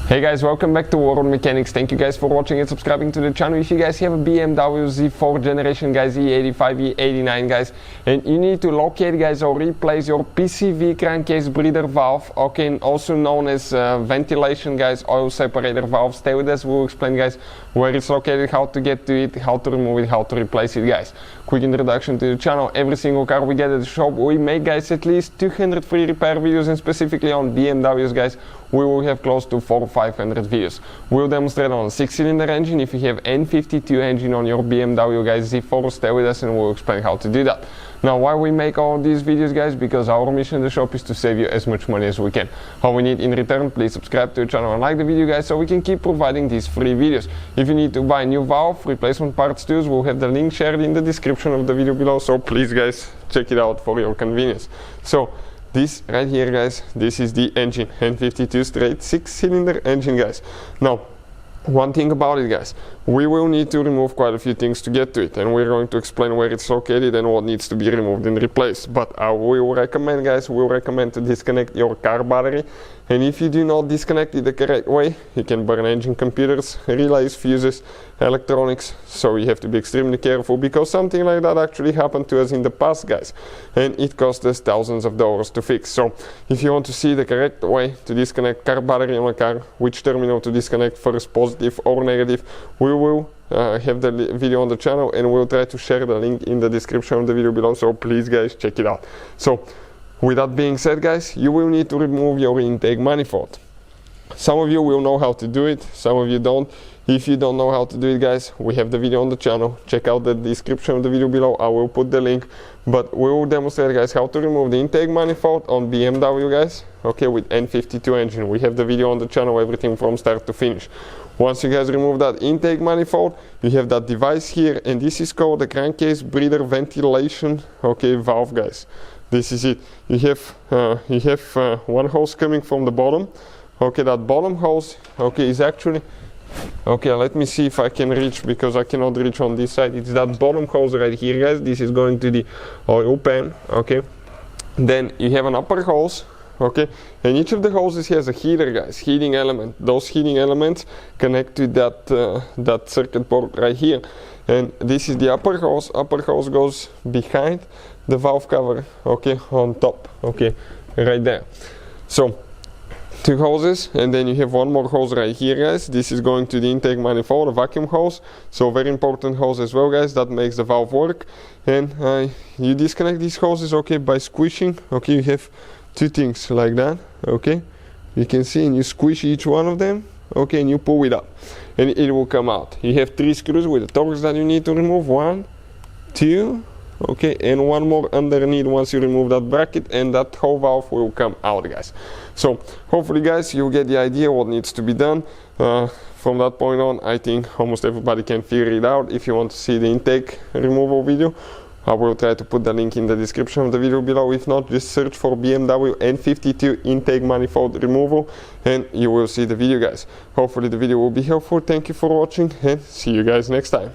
Hey guys, welcome back to World Mechanics. Thank you guys for watching and subscribing to the channel. If you guys have a BMW Z4 generation guys, E85 E89 guys, and you need to locate guys or replace your PCV crankcase breather valve, okay, and also known as ventilation guys, oil separator valve, stay with us. We'll explain guys where it's located, how to get to it, how to remove it, how to replace it guys. Quick introduction to the channel. Every single car we get at the shop, we make guys at least 200 free repair videos, and specifically on BMWs guys, we will have close to 400 or 500 videos. We'll demonstrate on a 6-cylinder engine. If you have N52 engine on your BMW guys Z4, stay with us and we'll explain how to do that. Now, why we make all these videos guys? Because our mission in the shop is to save you as much money as we can. All we need in return, please subscribe to the channel and like the video guys, so we can keep providing these free videos. If you need to buy new valve replacement parts too, we'll have the link shared in the description of the video below, so please guys check it out for your convenience. So this right here guys, this is the engine, N52 straight 6-cylinder engine guys. Now, one thing about it guys, we will need to remove quite a few things to get to it, and we're going to explain where it's located and what needs to be removed and replaced. But I will recommend guys, to disconnect your car battery, and if you do not disconnect it the correct way, you can burn engine computers, relays, fuses, electronics, so you have to be extremely careful, because something like that actually happened to us in the past guys, and it cost us thousands of dollars to fix. So if you want to see the correct way to disconnect car battery on a car, which terminal to disconnect first, positive or negative, we will have the video on the channel, and we'll try to share the link in the description of the video below, so please guys check it out. So with that being said guys, you will need to remove your intake manifold. Some of you will know how to do it, some of you don't. If you don't know how to do it guys, we have the video on the channel. Check out the description of the video below, I will put the link. But we will demonstrate guys how to remove the intake manifold on BMW guys, okay, with N52 engine. We have the video on the channel, everything from start to finish. Once you guys remove that intake manifold, you have that device here, and this is called the crankcase breather ventilation, okay, valve guys. This is it. You have one hose coming from the bottom. Okay, that bottom hose, okay, is actually, okay, let me see if I can reach, because I cannot reach on this side. It's that bottom hose right here guys. This is going to the oil pan, okay. Then you have an upper hose, okay, and each of the hoses has a heater guys, heating element. Those heating elements connect to that circuit board right here, and this is the upper hose. Upper hose goes behind the valve cover, okay, on top, okay, right there. So two hoses, and then you have one more hose right here guys. This is going to the intake manifold, a vacuum hose, so very important hose as well guys, that makes the valve work. And you disconnect these hoses, okay, by squishing, okay. You have two things like that, okay, you can see, and you squish each one of them, okay, and you pull it up and it will come out. You have 3 screws with the torques that you need to remove, 1, 2, okay, and one more underneath once you remove that bracket, and that whole valve will come out guys. So hopefully guys you'll get the idea what needs to be done. From that point on, I think almost everybody can figure it out. If you want to see the intake removal video, I will try to put the link in the description of the video below. If not, just search for BMW N52 intake manifold removal and you will see the video guys. Hopefully the video will be helpful. Thank you for watching, and see you guys next time.